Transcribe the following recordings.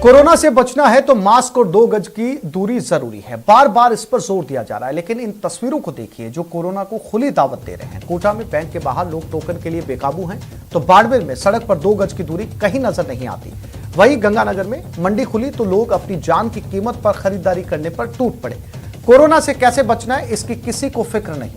Corona से बचना है तो मास्क और 2 गज की दूरी जरूरी है। बार बार इस पर जोर दिया जा रहा है, लेकिन इन तस्वीरों को देखिए जो कोरोना को खुली दावत दे रहे हैं। कोटा में बैंक के बाहर लोग टोकन के लिए बेकाबू हैं, तो बाड़मेर में सड़क पर 2 गज की दूरी कहीं नजर नहीं आती। वहीं गंगानगर में मंडी खुली तो लोग अपनी जान की कीमत पर खरीदारी करने पर टूट पड़े। कोरोना से कैसे बचना है इसकी किसी को फिक्र नहीं।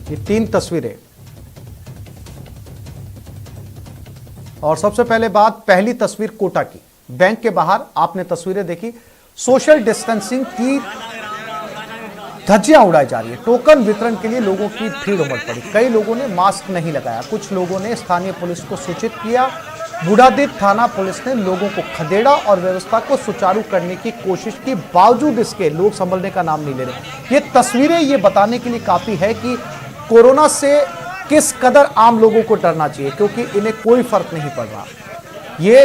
ये 3 तस्वीरें, और सबसे पहली तस्वीर कोटा की। बैंक के बाहर आपने तस्वीरें देखी, सोशल डिस्टेंसिंग की धज्जियां उड़ाई जा रही है। टोकन वितरण के लिए लोगों की भीड़ उमड़ पड़ी। कई लोगों ने मास्क नहीं लगाया, कुछ लोगों ने स्थानीय पुलिस को सूचित किया। बूढ़ादीप थाना पुलिस ने लोगों को खदेड़ा और व्यवस्था को सुचारू करने की कोशिश की। बावजूद इसके लोग संभलने का नाम नहीं ले रहे। ये तस्वीरें ये बताने के लिए काफी है कि कोरोना से किस कदर आम लोगों को डरना चाहिए, क्योंकि इन्हें कोई फर्क नहीं पड़ रहा। ये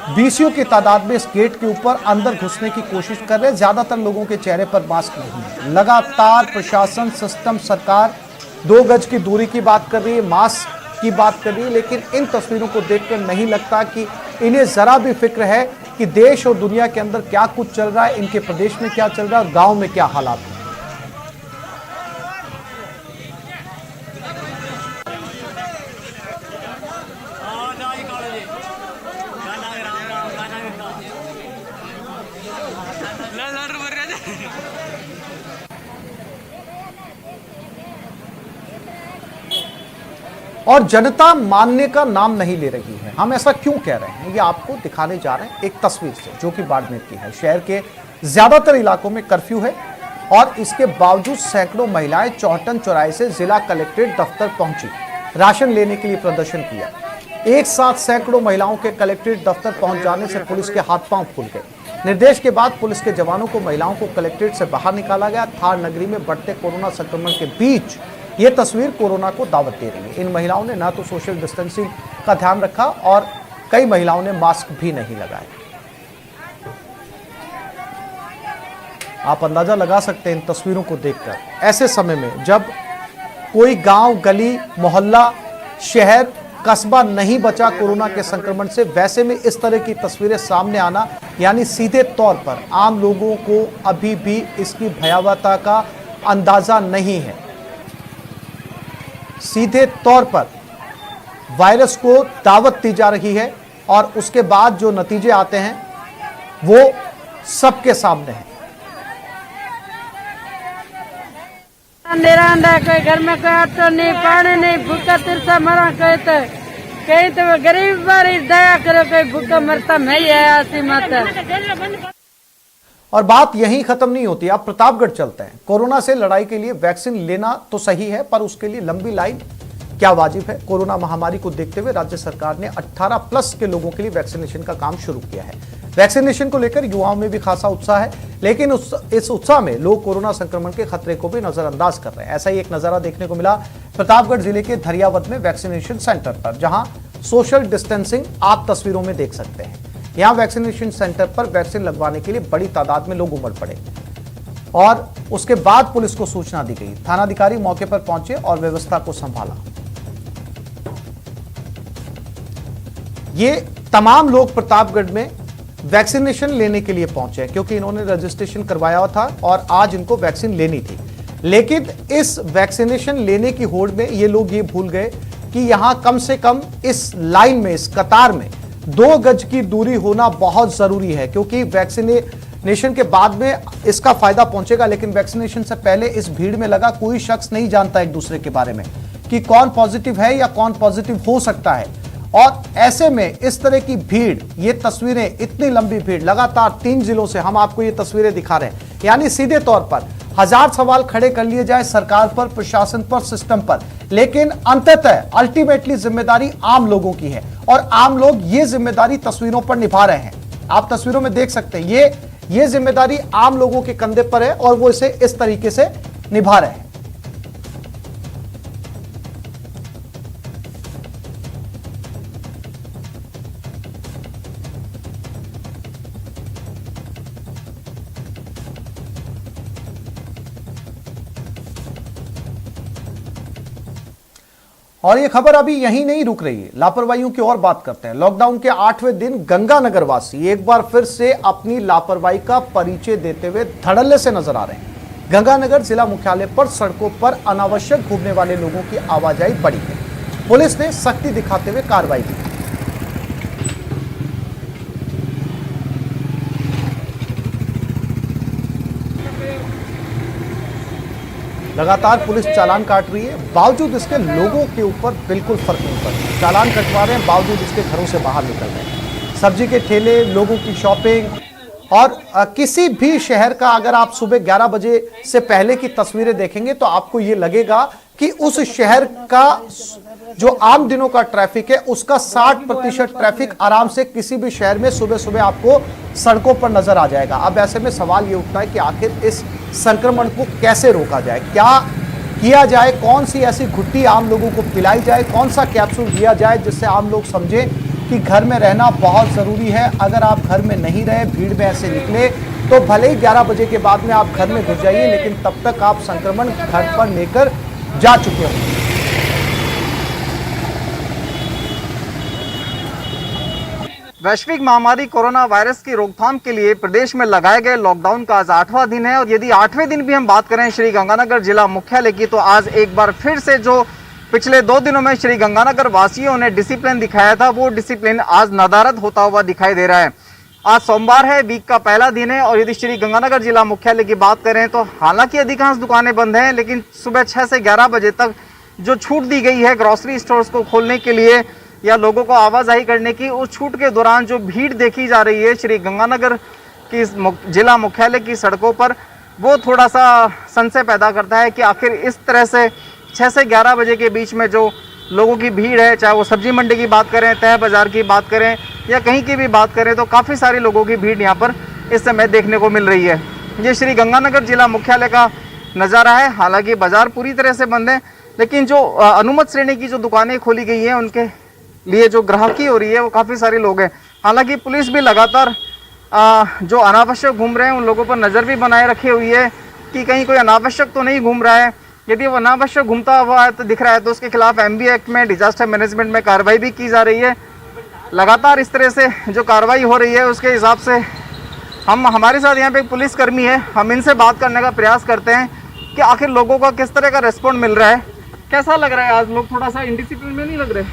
बीसियों की तादाद में इस गेट के ऊपर अंदर घुसने की कोशिश कर रहे हैं। ज्यादातर लोगों के चेहरे पर मास्क नहीं है। लगातार प्रशासन, सिस्टम, सरकार 2 गज की दूरी की बात कर रही है, मास्क की बात कर रही है, लेकिन इन तस्वीरों को देखकर नहीं लगता कि इन्हें जरा भी फिक्र है कि देश और दुनिया के अंदर क्या कुछ चल रहा है, इनके प्रदेश में क्या चल रहा है और गाँव में क्या हालात है। और जनता मानने का नाम नहीं ले रही है। हम ऐसा क्यों कह रहे हैं, ये आपको दिखाने जा रहे हैं एक तस्वीर से, जो कि बाड़मेर की है। शहर के ज्यादातर इलाकों में कर्फ्यू है और इसके बावजूद सैकड़ों महिलाएं चौहटन चौराहे से जिला कलेक्ट्रेट दफ्तर पहुंची, राशन लेने के लिए प्रदर्शन किया। एक साथ सैकड़ों महिलाओं के कलेक्ट्रेट दफ्तर पहुंच जाने से पुलिस के हाथ पांव फूल गए। निर्देश के बाद पुलिस के जवानों को महिलाओं को कलेक्ट्रेट से बाहर निकाला गया। थार नगरी में बढ़ते कोरोना संक्रमण के बीच ये तस्वीर कोरोना को दावत दे रही है। इन महिलाओं ने ना तो सोशल डिस्टेंसिंग का ध्यान रखा और कई महिलाओं ने मास्क भी नहीं लगाए। आप अंदाजा लगा सकते हैं इन तस्वीरों को देखकर, ऐसे समय में जब कोई गांव, गली, मोहल्ला, शहर, कस्बा नहीं बचा कोरोना के संक्रमण से, वैसे में इस तरह की तस्वीरें सामने आना यानी सीधे तौर पर आम लोगों को अभी भी इसकी भयावहता का अंदाजा नहीं है। सीधे तौर पर वायरस को दावत दी जा रही है और उसके बाद जो नतीजे आते हैं वो सबके सामने है। अंधेरा अंधा, कोई घर में कोई ऑटो नहीं, पानी नहीं, भूखा तिरसा मरा, कहीं तो गरीब बारी दया करो, कोई भूखा मरता नहीं है। ऐसी माता। और बात यहीं खत्म नहीं होती, आप प्रतापगढ़ चलते हैं। कोरोना से लड़ाई के लिए वैक्सीन लेना तो सही है, पर उसके लिए लंबी लाइन क्या वाजिब है? कोरोना महामारी को देखते हुए राज्य सरकार ने 18+ के लोगों के लिए वैक्सीनेशन का काम शुरू किया है। वैक्सीनेशन को लेकर युवाओं में भी खासा उत्साह है, लेकिन इस उत्साह में लोग कोरोना संक्रमण के खतरे को भी नजरअंदाज कर रहे हैं। ऐसा ही एक नजारा देखने को मिला प्रतापगढ़ जिले के धरियावद में वैक्सीनेशन सेंटर पर, जहां सोशल डिस्टेंसिंग आप तस्वीरों में देख सकते हैं। यहां वैक्सीनेशन सेंटर पर वैक्सीन लगवाने के लिए बड़ी तादाद में लोग उमड़ पड़े और उसके बाद पुलिस को सूचना दी गई। थानाधिकारी मौके पर पहुंचे और व्यवस्था को संभाला। ये तमाम लोग प्रतापगढ़ में वैक्सीनेशन लेने के लिए पहुंचे क्योंकि इन्होंने रजिस्ट्रेशन करवाया था और आज इनको वैक्सीन लेनी थी। लेकिन इस वैक्सीनेशन लेने की होड़ में ये लोग ये भूल गए कि यहां कम से कम इस लाइन में, इस कतार में 2 गज की दूरी होना बहुत जरूरी है, क्योंकि वैक्सीनेशन के बाद में इसका फायदा पहुंचेगा, लेकिन वैक्सीनेशन से पहले इस भीड़ में लगा कोई शख्स नहीं जानता एक दूसरे के बारे में कि कौन पॉजिटिव है या कौन पॉजिटिव हो सकता है। और ऐसे में इस तरह की भीड़, ये तस्वीरें, इतनी लंबी भीड़, लगातार 3 जिलों से हम आपको ये तस्वीरें दिखा रहे हैं। यानी सीधे तौर पर 1000 सवाल खड़े कर लिए जाए सरकार पर, प्रशासन पर, सिस्टम पर, लेकिन अंततः अल्टीमेटली जिम्मेदारी आम लोगों की है और आम लोग ये जिम्मेदारी तस्वीरों पर निभा रहे हैं। आप तस्वीरों में देख सकते हैं, ये जिम्मेदारी आम लोगों के कंधे पर है और वो इसे इस तरीके से निभा रहे हैं। और ये खबर अभी यहीं नहीं रुक रही है, लापरवाहियों की और बात करते हैं। लॉकडाउन के 8वें दिन गंगानगर वासी एक बार फिर से अपनी लापरवाही का परिचय देते हुए धड़ल्ले से नजर आ रहे हैं। गंगानगर जिला मुख्यालय पर सड़कों पर अनावश्यक घूमने वाले लोगों की आवाजाही बढ़ी है। पुलिस ने सख्ती दिखाते हुए कार्रवाई की। लगातार पुलिस चालान काट रही है, बावजूद इसके लोगों के ऊपर बिल्कुल फर्क नहीं पड़ रहा। चालान कटवा रहे हैं, बावजूद इसके घरों से बाहर निकल रहे हैं। सब्जी के ठेले, लोगों की शॉपिंग और किसी भी शहर का अगर आप सुबह 11 बजे से पहले की तस्वीरें देखेंगे तो आपको ये लगेगा कि उस शहर का जो आम दिनों का ट्रैफिक है उसका 60% ट्रैफिक आराम से किसी भी शहर में सुबह सुबह आपको सड़कों पर नजर आ जाएगा। अब ऐसे में सवाल ये उठता है कि आखिर इस संक्रमण को कैसे रोका जाए, क्या किया जाए, कौन सी ऐसी घुट्टी आम लोगों को पिलाई जाए, कौन सा कैप्सूल दिया जाए जिससे आम लोग समझें कि घर में रहना बहुत जरूरी है। अगर आप घर में नहीं रहे, भीड़ में ऐसे निकले तो भले ही 11 बजे के बाद में आप घर में घुस जाइए, लेकिन तब तक आप संक्रमण घर पर लेकर जा चुके हो। वैश्विक महामारी कोरोना वायरस की रोकथाम के लिए प्रदेश में लगाए गए लॉकडाउन का आज 8वां दिन है और यदि 8वें दिन भी हम बात करें श्री गंगानगर जिला मुख्यालय की तो आज एक बार फिर से जो पिछले 2 दिनों में श्री गंगानगर वासियों ने डिसिप्लिन दिखाया था वो डिसिप्लिन आज नदारद होता हुआ दिखाई दे रहा है। आज सोमवार है, वीक का पहला दिन है और यदि श्री गंगानगर जिला मुख्यालय की बात करें तो हालांकि अधिकांश दुकानें बंद हैं, लेकिन सुबह 6 से 11 बजे तक जो छूट दी गई है ग्रोसरी स्टोर्स को खोलने के लिए या लोगों को आवाजाही करने की, उस छूट के दौरान जो भीड़ देखी जा रही है श्री गंगानगर की जिला मुख्यालय की सड़कों पर, वो थोड़ा सा संशय पैदा करता है कि आखिर इस तरह से 6 से 11 बजे के बीच में जो लोगों की भीड़ है, चाहे वो सब्जी मंडी की बात करें, तय बाजार की बात करें या कहीं की भी बात करें, तो काफ़ी सारे लोगों की भीड़ यहाँ पर इस समय देखने को मिल रही है। ये श्री गंगानगर जिला मुख्यालय का नज़ारा है। हालांकि बाजार पूरी तरह से बंद है, लेकिन जो अनुमत श्रेणी की जो दुकानें खोली गई हैं उनके लिए जो ग्राहकी हो रही है वो काफ़ी सारे लोग हैं। हालांकि पुलिस भी लगातार जो अनावश्यक घूम रहे हैं उन लोगों पर नज़र भी बनाए रखी हुई है कि कहीं कोई अनावश्यक तो नहीं घूम रहा है। यदि वो अनावश्यक घूमता हुआ तो दिख रहा है तो उसके खिलाफ MB एक्ट में डिजास्टर मैनेजमेंट में कार्रवाई भी की जा रही है। लगातार इस तरह से जो कार्रवाई हो रही है उसके हिसाब से हमारे साथ यहाँ पे एक पुलिसकर्मी है, हम इनसे बात करने का प्रयास करते हैं कि आखिर लोगों का किस तरह का रिस्पॉन्ड मिल रहा है। कैसा लग रहा है आज? लोग थोड़ा सा इनडिसिप्लिन में नहीं लग रहे?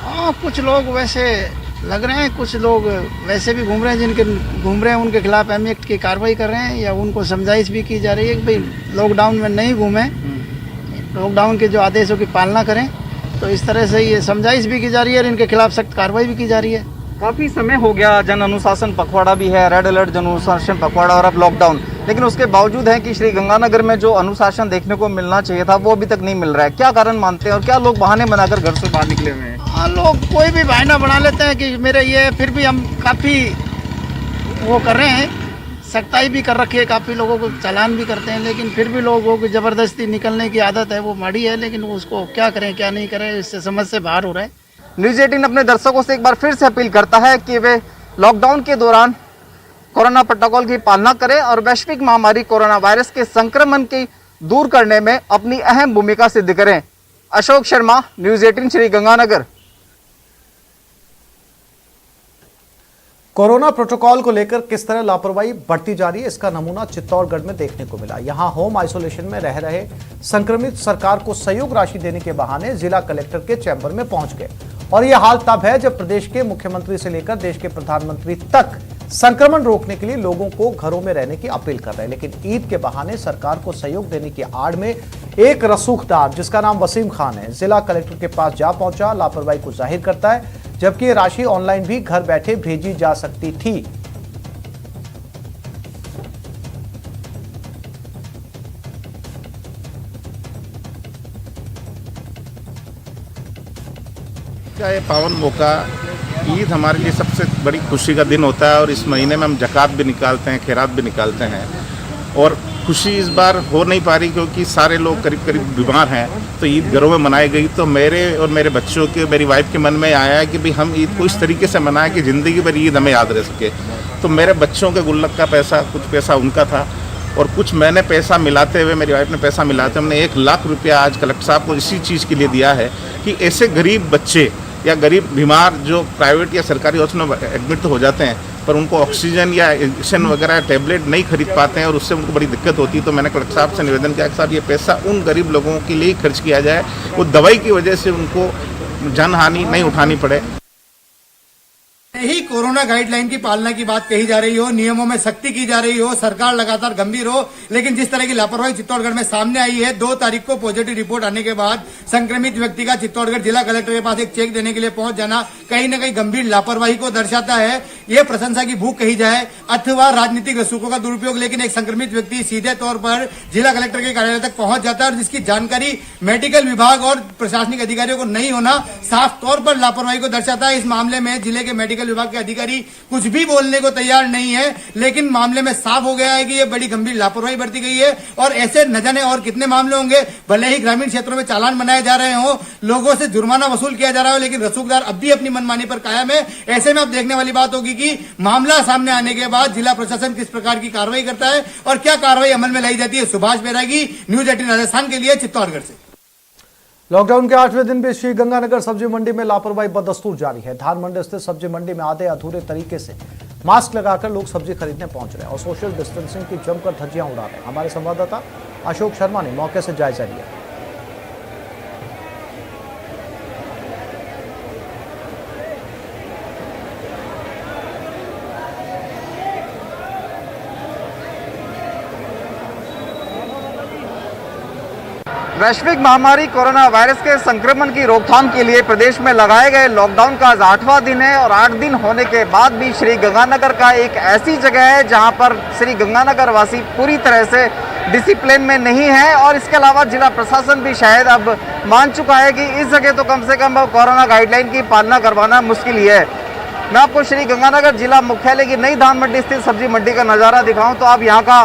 हाँ, कुछ लोग वैसे लग रहे हैं, कुछ लोग वैसे भी घूम रहे हैं, जिनके घूम रहे हैं उनके खिलाफ MB एक्ट की कार्रवाई कर रहे हैं या उनको समझाइश भी की जा रही है कि भाई लॉकडाउन में नहीं घूमें, लॉकडाउन के जो आदेशों की पालना करें। तो इस तरह से ये समझाइश भी की जा रही है और इनके खिलाफ सख्त कार्रवाई भी की जा रही है। काफ़ी समय हो गया, जन अनुशासन पखवाड़ा भी है, रेड अलर्ट जन अनुशासन पखवाड़ा और अब लॉकडाउन, लेकिन उसके बावजूद है कि श्री गंगानगर में जो अनुशासन देखने को मिलना चाहिए था वो अभी तक नहीं मिल रहा है। क्या कारण मानते हैं और क्या लोग बहाने बनाकर घर से बाहर निकले हुए हैं? हाँ, लोग कोई भी बहाना बना लेते हैं कि मेरे ये, फिर भी हम काफ़ी वो कर रहे हैं, सख्ताई भी कर रखी है, काफ़ी लोगों को चालान भी करते हैं, लेकिन फिर भी लोगों को ज़बरदस्ती निकलने की आदत है, वो माड़ी है। लेकिन उसको क्या करें क्या नहीं करें, इससे समझ से बाहर हो रहा है। न्यूज़ 18 अपने दर्शकों से एक बार फिर से अपील करता है कि वे लॉकडाउन के दौरान कोरोना प्रोटोकॉल की पालना करें और वैश्विक महामारी कोरोना वायरस के संक्रमण की दूर करने में अपनी अहम भूमिका सिद्ध करें। Ashok Sharma, news 18 Shri Ganganagar. Corona protocol को लेकर किस तरह लापरवाही बढ़ती जा रही है, इसका नमूना चित्तौड़गढ़ में देखने को मिला। यहां होम आइसोलेशन में रह रहे संक्रमित सरकार को सहयोग राशि देने के बहाने जिला कलेक्टर के चैम्बर में पहुंच गए और यह हाल तब है जब प्रदेश के मुख्यमंत्री से लेकर देश के प्रधानमंत्री तक संक्रमण रोकने के लिए लोगों को घरों में रहने की अपील कर रहे हैं। लेकिन ईद के बहाने सरकार को सहयोग देने की आड़ में एक रसूखदार जिसका नाम वसीम खान है, जिला कलेक्टर के पास जा पहुंचा, लापरवाही को जाहिर करता है, जबकि ये राशि ऑनलाइन भी घर बैठे भेजी जा सकती थी। क्या ये पावन मौका, ईद हमारे लिए सबसे बड़ी खुशी का दिन होता है और इस महीने में हम ज़कात भी निकालते हैं, खैरात भी निकालते हैं और खुशी इस बार हो नहीं पा रही क्योंकि सारे लोग करीब करीब बीमार हैं। तो ईद घरों में मनाई गई तो मेरे और मेरे बच्चों के, मेरी वाइफ के मन में आया है कि भाई हम ईद को इस तरीके से मनाएं कि ज़िंदगी भर ईद हमें याद रह सके। तो मेरे बच्चों के गुल्लक का पैसा, कुछ पैसा उनका था और कुछ मैंने पैसा मिलाते हुए, मेरी वाइफ ने पैसा मिलाते, हमने 1 लाख रुपया आज कलेक्टर साहब को इसी चीज़ के लिए दिया है कि ऐसे गरीब बच्चे या गरीब बीमार जो प्राइवेट या सरकारी हॉस्पिटल में एडमिट तो हो जाते हैं, पर उनको ऑक्सीजन या इंजेक्शन वगैरह टैबलेट नहीं खरीद पाते हैं और उससे उनको बड़ी दिक्कत होती है। तो मैंने कलेक्टर साहब से निवेदन किया कि साहब ये पैसा उन गरीब लोगों के लिए खर्च किया जाए, वो दवाई की वजह से उनको जनहानि नहीं उठानी पड़े। ही कोरोना गाइडलाइन की पालना की बात कही जा रही हो, नियमों में सख्ती की जा रही हो, सरकार लगातार गंभीर हो, लेकिन जिस तरह की लापरवाही चित्तौड़गढ़ में सामने आई है, 2 तारीख को पॉजिटिव रिपोर्ट आने के बाद संक्रमित व्यक्ति का चित्तौड़गढ़ जिला कलेक्टर के पास एक चेक देने के लिए पहुंच जाना कहीं न कहीं गंभीर लापरवाही को दर्शाता है। ये प्रशंसा की भूख कही जाए अथवा राजनीतिक रसूखों का दुरुपयोग, लेकिन एक संक्रमित व्यक्ति सीधे तौर पर जिला कलेक्टर के कार्यालय तक पहुंच जाता है और जिसकी जानकारी मेडिकल विभाग और प्रशासनिक अधिकारियों को नहीं होना साफ तौर पर लापरवाही को दर्शाता है। इस मामले में जिले के मेडिकल विभाग के अधिकारी कुछ भी बोलने को तैयार नहीं है, लेकिन मामले में साफ हो गया है कि ये बड़ी गंभीर लापरवाही बरती गई है और ऐसे न जाने और कितने मामले होंगे। भले ही ग्रामीण क्षेत्रों में चालान बनाए जा रहे हो, लोगों से जुर्माना वसूल किया जा रहा हो, लेकिन रसूखदार अब भी अपनी मनमानी पर कायम है। ऐसे में अब देखने वाली बात होगी कि मामला सामने आने के बाद जिला प्रशासन किस प्रकार की कार्रवाई करता है और क्या कार्रवाई अमल में लाई जाती है। सुभाष बैरागी, न्यूज 18 राजस्थान के लिए चित्तौड़गढ़ से। लॉकडाउन के 8वें दिन भी श्री गंगानगर सब्जी मंडी में लापरवाही बदस्तूर जारी है। धान मंडी स्थित सब्जी मंडी में आधे अधूरे तरीके से मास्क लगाकर लोग सब्जी खरीदने पहुंच रहे हैं और सोशल डिस्टेंसिंग की जमकर धज्जियां उड़ा रहे हैं। हमारे संवाददाता अशोक शर्मा ने मौके से जायजा लिया। वैश्विक महामारी कोरोना वायरस के संक्रमण की रोकथाम के लिए प्रदेश में लगाए गए लॉकडाउन का आज 8वां दिन है और 8 दिन होने के बाद भी श्री गंगानगर का एक ऐसी जगह है जहां पर श्री गंगानगर वासी पूरी तरह से डिसिप्लिन में नहीं है और इसके अलावा जिला प्रशासन भी शायद अब मान चुका है कि इस जगह तो कम से कम कोरोना गाइडलाइन की पालना करवाना मुश्किल ही है। मैं आपको श्री गंगानगर जिला मुख्यालय की नई धान मंडी स्थित सब्जी मंडी का नज़ारा दिखाऊं तो आप यहाँ का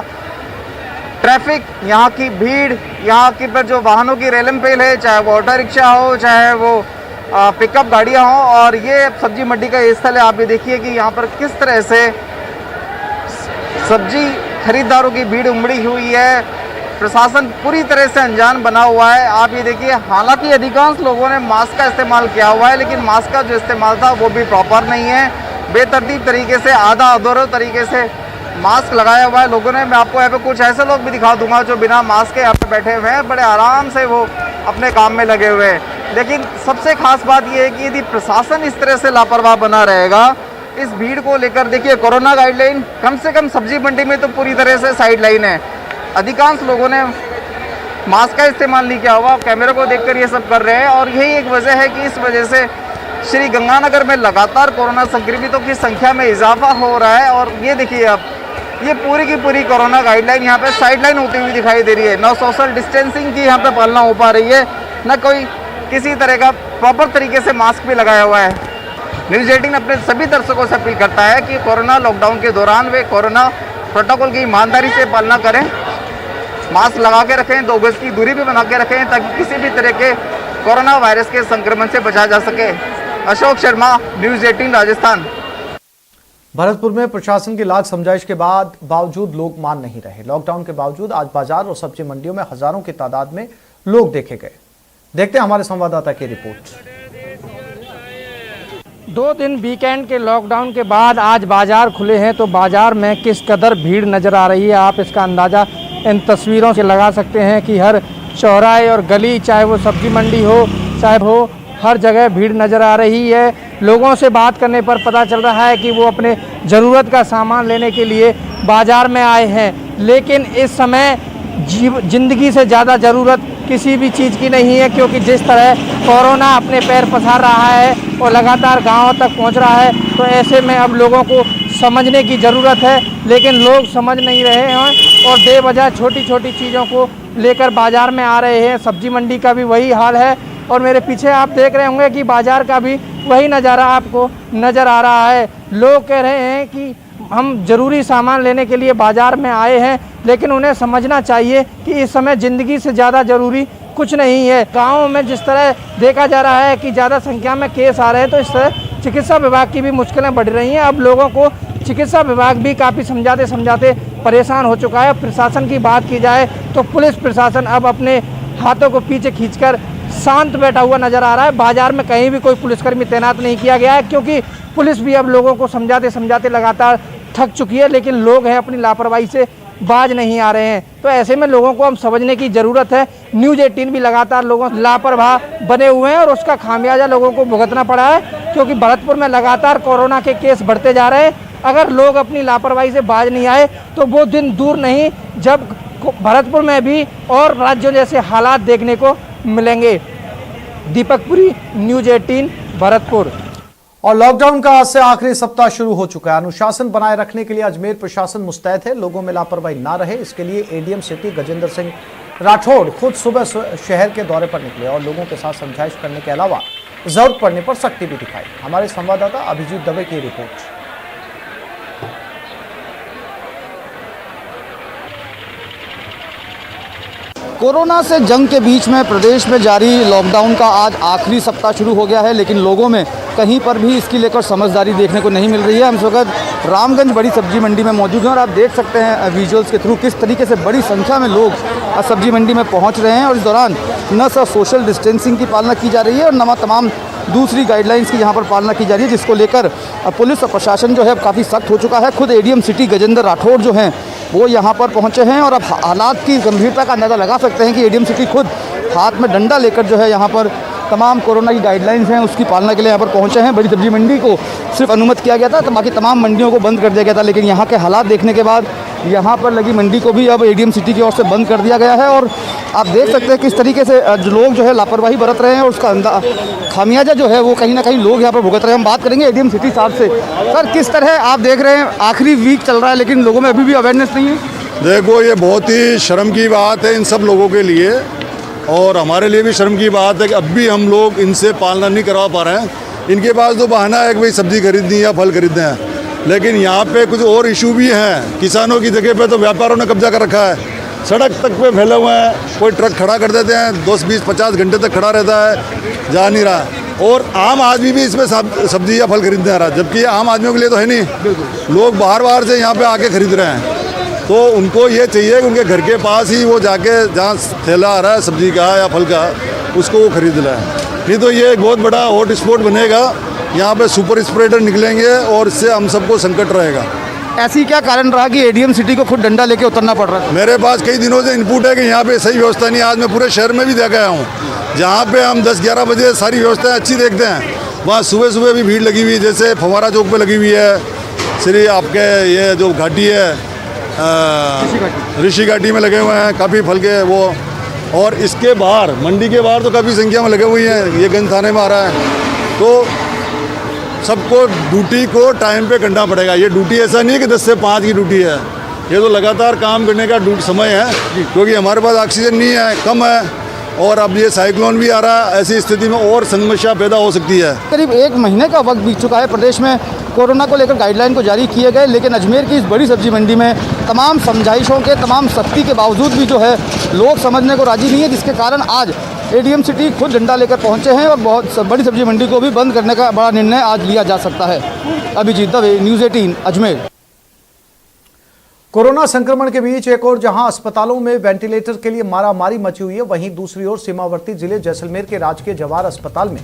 ट्रैफिक, यहाँ की भीड़, यहाँ की पर जो वाहनों की रेलम पेल है, चाहे वो ऑटो रिक्शा हो, चाहे वो पिकअप गाड़ियाँ हों, और ये सब्जी मंडी का स्थल है। आप ये देखिए कि यहाँ पर किस तरह से सब्जी खरीदारों की भीड़ उमड़ी हुई है। प्रशासन पूरी तरह से अनजान बना हुआ है। आप ये देखिए, हालांकि अधिकांश लोगों ने मास्क का इस्तेमाल किया हुआ है, लेकिन मास्क का जो इस्तेमाल था वो भी प्रॉपर नहीं है। बेतरतीब तरीके से, आधा अधूरा तरीके से मास्क लगाया हुआ है लोगों ने। मैं आपको यहाँ पे कुछ ऐसे लोग भी दिखा दूंगा जो बिना मास्क के यहाँ पे बैठे हुए हैं, बड़े आराम से वो अपने काम में लगे हुए हैं। लेकिन सबसे खास बात यह है कि यदि प्रशासन इस तरह से लापरवाह बना रहेगा इस भीड़ को लेकर, देखिए कोरोना गाइडलाइन कम से कम सब्जी मंडी में तो पूरी तरह से साइड लाइन है। अधिकांश लोगों ने मास्क का इस्तेमाल नहीं किया हुआ, कैमरे को देखकर ये सब कर रहे हैं और यही एक वजह है कि इस वजह से श्री गंगानगर में लगातार कोरोना संक्रमितों की संख्या में इजाफा हो रहा है। और ये देखिए, अब ये पूरी की पूरी कोरोना गाइडलाइन यहाँ पे साइडलाइन होती हुई दिखाई दे रही है। न सोशल डिस्टेंसिंग की यहाँ पे पालना हो पा रही है, न कोई किसी तरह का प्रॉपर तरीके से मास्क भी लगाया हुआ है। न्यूज 18 अपने सभी दर्शकों से अपील करता है कि कोरोना लॉकडाउन के दौरान वे कोरोना प्रोटोकॉल की ईमानदारी से पालना करें, मास्क लगा के रखें, 2 गज की दूरी भी बना के रखें ताकि किसी भी तरह के कोरोना वायरस के संक्रमण से बचा जा सके। अशोक शर्मा, न्यूज 18 राजस्थान। भरतपुर में प्रशासन की लाख समझाइश के बावजूद लोग मान नहीं रहे। लॉकडाउन के बावजूद आज बाजार और सब्जी मंडियों में हजारों की तादाद में लोग देखे गए। देखते हैं हमारे संवाददाता की रिपोर्ट। 2 दिन वीकेंड के लॉकडाउन के बाद आज बाजार खुले हैं तो बाजार में किस कदर भीड़ नजर आ रही है, आप इसका अंदाजा इन तस्वीरों से लगा सकते हैं कि हर चौराहे और गली, चाहे वो सब्जी मंडी हो चाहे हो, हर जगह भीड़ नज़र आ रही है। लोगों से बात करने पर पता चल रहा है कि वो अपने ज़रूरत का सामान लेने के लिए बाज़ार में आए हैं, लेकिन इस समय ज़िंदगी से ज़्यादा ज़रूरत किसी भी चीज़ की नहीं है, क्योंकि जिस तरह कोरोना अपने पैर पसार रहा है और लगातार गाँव तक पहुँच रहा है, तो ऐसे में अब लोगों को समझने की ज़रूरत है, लेकिन लोग समझ नहीं रहे हैं और बेवजह छोटी छोटी चीज़ों को लेकर बाज़ार में आ रहे हैं। सब्जी मंडी का भी वही हाल है और मेरे पीछे आप देख रहे होंगे कि बाज़ार का भी वही नज़ारा आपको नज़र आ रहा है। लोग कह रहे हैं कि हम ज़रूरी सामान लेने के लिए बाज़ार में आए हैं, लेकिन उन्हें समझना चाहिए कि इस समय ज़िंदगी से ज़्यादा ज़रूरी कुछ नहीं है। गाँव में जिस तरह देखा जा रहा है कि ज़्यादा संख्या में केस आ रहे हैं, तो इस तरह चिकित्सा विभाग की भी मुश्किलें बढ़ रही हैं। अब लोगों को चिकित्सा विभाग भी काफ़ी समझाते परेशान हो चुका है। प्रशासन की बात की जाए तो पुलिस प्रशासन अब अपने हाथों को पीछे खींचकर शांत बैठा हुआ नजर आ रहा है। बाजार में कहीं भी कोई पुलिसकर्मी तैनात नहीं किया गया है, क्योंकि पुलिस भी अब लोगों को समझाते समझाते लगातार थक चुकी है, लेकिन लोग हैं अपनी लापरवाही से बाज नहीं आ रहे हैं। तो ऐसे में लोगों को हम समझने की ज़रूरत है। न्यूज़ 18 भी लगातार लोगों लापरवाह बने हुए हैं और उसका खामियाजा लोगों को भुगतना पड़ा है, क्योंकि भरतपुर में लगातार कोरोना के केस बढ़ते जा रहे हैं। अगर लोग अपनी लापरवाही से बाज नहीं आए तो वो दिन दूर नहीं जब भरतपुर में भी और राज्यों जैसे हालात देखने को मिलेंगे। दीपक पुरी, न्यूज़ 18 भरतपुर। और लॉकडाउन का आज से आखिरी सप्ताह शुरू हो चुका है। अनुशासन बनाए रखने के लिए अजमेर प्रशासन मुस्तैद है। लोगों में लापरवाही ना रहे, इसके लिए एडीएम सिटी गजेंद्र सिंह राठौड़ खुद सुबह शहर के दौरे पर निकले और लोगों के साथ समझाइश करने के अलावा जरूरत पड़ने पर सख्ती भी दिखाई। हमारे संवाददाता अभिजीत दवे की रिपोर्ट। कोरोना से जंग के बीच में प्रदेश में जारी लॉकडाउन का आज आखिरी सप्ताह शुरू हो गया है, लेकिन लोगों में कहीं पर भी इसकी लेकर समझदारी देखने को नहीं मिल रही है। हम इस वक्त रामगंज बड़ी सब्जी मंडी में मौजूद हैं और आप देख सकते हैं विजुअल्स के थ्रू किस तरीके से बड़ी संख्या में लोग सब्जी मंडी में पहुंच रहे हैं और इस दौरान न सिर्फ सोशल डिस्टेंसिंग की पालना की जा रही है और न तमाम दूसरी गाइडलाइंस की यहाँ पर पालना की जा रही है, जिसको लेकर पुलिस और प्रशासन जो है काफ़ी सख्त हो चुका है। खुद एडीएम सिटी गजेंद्र राठौड़ जो हैं वो यहाँ पर पहुँचे हैं और अब हालात की गंभीरता का अंदाज़ा लगा सकते हैं कि एडीएम सिटी खुद हाथ में डंडा लेकर जो है यहाँ पर तमाम कोरोना की गाइडलाइंस हैं उसकी पालना के लिए यहाँ पर पहुँचे हैं। बड़ी सब्जी मंडी को सिर्फ अनुमति किया गया था, तो बाकी तमाम मंडियों को बंद कर दिया गया था, लेकिन यहाँ के हालात देखने के बाद यहाँ पर लगी मंडी को भी अब एडीएम सिटी की ओर से बंद कर दिया गया है। और आप देख सकते हैं किस तरीके से लोग जो है लापरवाही बरत रहे हैं और उसका खामियाजा जो है वो कहीं ना कहीं लोग यहाँ पर भुगत रहे हैं। हम बात करेंगे एडीएम सिटी साहब से। सर, किस तरह आप देख रहे हैं आखिरी वीक चल रहा है लेकिन लोगों में अभी भी अवेयरनेस नहीं है? देखो, ये बहुत ही शर्म की बात है इन सब लोगों के लिए और हमारे लिए भी शर्म की बात है कि अब भी हम लोग इनसे पालना नहीं करवा पा रहे हैं। इनके पास तो बहाना है कि भाई सब्जी खरीदनी या फल खरीदने हैं, लेकिन यहाँ पे कुछ और इशू भी हैं। किसानों की जगह पे तो व्यापारियों ने कब्जा कर रखा है, सड़क तक पे फैले हुए हैं। कोई ट्रक खड़ा कर देते हैं, 10, 20, 50 घंटे तक खड़ा रहता है, जा नहीं रहा। और आम आदमी भी इसमें सब्जी या फल खरीदने आ रहा है, जबकि आम आदमियों के लिए तो है नहीं। लोग बाहर से यहाँ पे आके खरीद रहे हैं, तो उनको ये चाहिए कि उनके घर के पास ही वो जाके जहाँ ठेला आ रहा है सब्जी का या फल का उसको वो खरीद लाए। नहीं तो ये एक बहुत बड़ा हॉट स्पॉट बनेगा, यहाँ पे सुपर स्प्रेडर निकलेंगे और इससे हम सबको संकट रहेगा। ऐसी क्या कारण रहा कि एडीएम सिटी को खुद डंडा लेके उतरना पड़ रहा है? मेरे पास कई दिनों से इनपुट है कि यहाँ पे सही व्यवस्था नहीं। आज मैं पूरे शहर में भी देख आया हूँ, जहाँ पे हम 10-11 बजे सारी व्यवस्थाएं अच्छी देखते हैं, वहाँ सुबह सुबह भी भीड़ लगी हुई। जैसे फवारा चौक पे लगी हुई है, श्री आपके ये जो घाटी है ऋषि घाटी में लगे हुए हैं काफ़ी फल के वो, और इसके बाहर मंडी के बाहर तो काफ़ी संख्या में लगे हुए हैं। ये गंज थाने में आ रहा है, तो सबको ड्यूटी को टाइम पे करना पड़ेगा। ये ड्यूटी ऐसा नहीं है कि 10 से 5 की ड्यूटी है, ये तो लगातार काम करने का समय है, क्योंकि हमारे पास ऑक्सीजन नहीं है, कम है, और अब ये साइक्लोन भी आ रहा है। ऐसी स्थिति में और समस्या पैदा हो सकती है। करीब 1 महीने का वक्त बीत चुका है प्रदेश में कोरोना को लेकर गाइडलाइन को जारी किए गए, लेकिन अजमेर की इस बड़ी सब्जी मंडी में तमाम समझाइशों के तमाम सख्ती के बावजूद भी जो है लोग समझने को राजी नहीं है, जिसके कारण आज एडीएम सिटी खुद डंडा लेकर पहुंचे हैं और बहुत बड़ी सब्जी मंडी को भी बंद करने का बड़ा निर्णय आज लिया जा सकता है। अभिजीत दवे, न्यूज़ 18 अजमेर। कोरोना संक्रमण के बीच एक और जहां अस्पतालों में वेंटिलेटर के लिए मारामारी मची हुई है, वहीं दूसरी ओर सीमावर्ती जिले जैसलमेर के राजकीय जवाहर अस्पताल में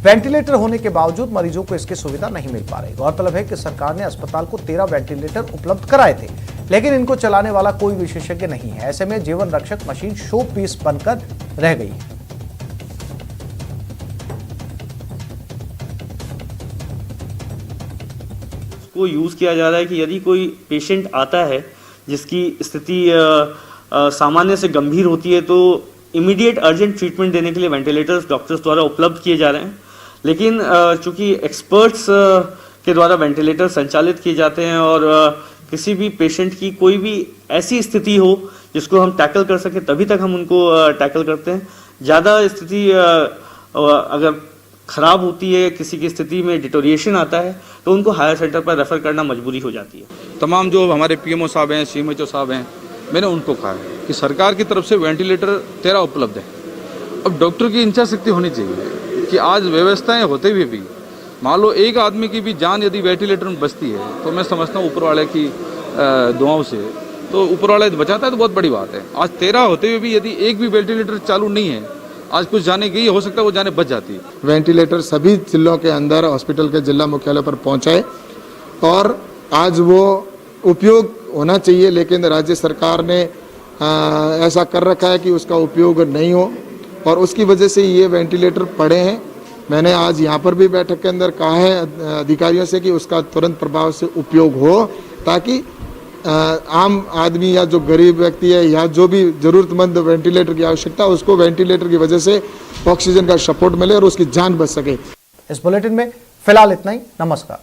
वेंटिलेटर होने के बावजूद मरीजों को इसकी सुविधा नहीं मिल पा रही। गौरतलब है कि सरकार ने अस्पताल को 13 वेंटिलेटर उपलब्ध कराए थे, लेकिन इनको चलाने वाला कोई विशेषज्ञ नहीं है। ऐसे में जीवन रक्षक मशीन शो पीस बनकर रह गई है। को यूज़ किया जा रहा है कि यदि कोई पेशेंट आता है जिसकी स्थिति सामान्य से गंभीर होती है, तो इमीडिएट अर्जेंट ट्रीटमेंट देने के लिए वेंटिलेटर्स डॉक्टर्स द्वारा उपलब्ध किए जा रहे हैं। लेकिन चूंकि एक्सपर्ट्स के द्वारा वेंटिलेटर संचालित किए जाते हैं और किसी भी पेशेंट की कोई भी ऐसी स्थिति हो जिसको हम टैकल कर सकें, तभी तक हम उनको टैकल करते हैं। ज़्यादा स्थिति अगर खराब होती है, किसी की स्थिति में डिटोरिएशन आता है, तो उनको हायर सेंटर पर रेफर करना मजबूरी हो जाती है। तमाम जो हमारे पीएमओ साहब हैं, सीएमएचओ साहब हैं, मैंने उनको कहा है कि सरकार की तरफ से वेंटिलेटर 13 उपलब्ध है। अब डॉक्टर की इच्छा शक्ति होनी चाहिए कि आज व्यवस्थाएं होते हुए भी मान लो एक आदमी की भी जान यदि वेंटिलेटर में बचती है, तो मैं समझता हूँ ऊपर वाले की दुआओं से तो ऊपर वाला बचाता है तो बहुत बड़ी बात है। आज 13 होते हुए भी यदि एक भी वेंटिलेटर चालू नहीं है, आज कुछ जाने की हो सकता है वो जाने बच जाती है। वेंटिलेटर सभी जिलों के अंदर हॉस्पिटल के जिला मुख्यालय पर पहुंचाए और आज वो उपयोग होना चाहिए, लेकिन राज्य सरकार ने ऐसा कर रखा है कि उसका उपयोग नहीं हो और उसकी वजह से ये वेंटिलेटर पड़े हैं। मैंने आज यहाँ पर भी बैठक के अंदर कहा है अधिकारियों से कि उसका तुरंत प्रभाव से उपयोग हो, ताकि आम आदमी या जो गरीब व्यक्ति है या जो भी ज़रूरतमंद वेंटिलेटर की आवश्यकता है उसको वेंटिलेटर की वजह से ऑक्सीजन का सपोर्ट मिले और उसकी जान बच सके। इस बुलेटिन में फिलहाल इतना ही। नमस्कार।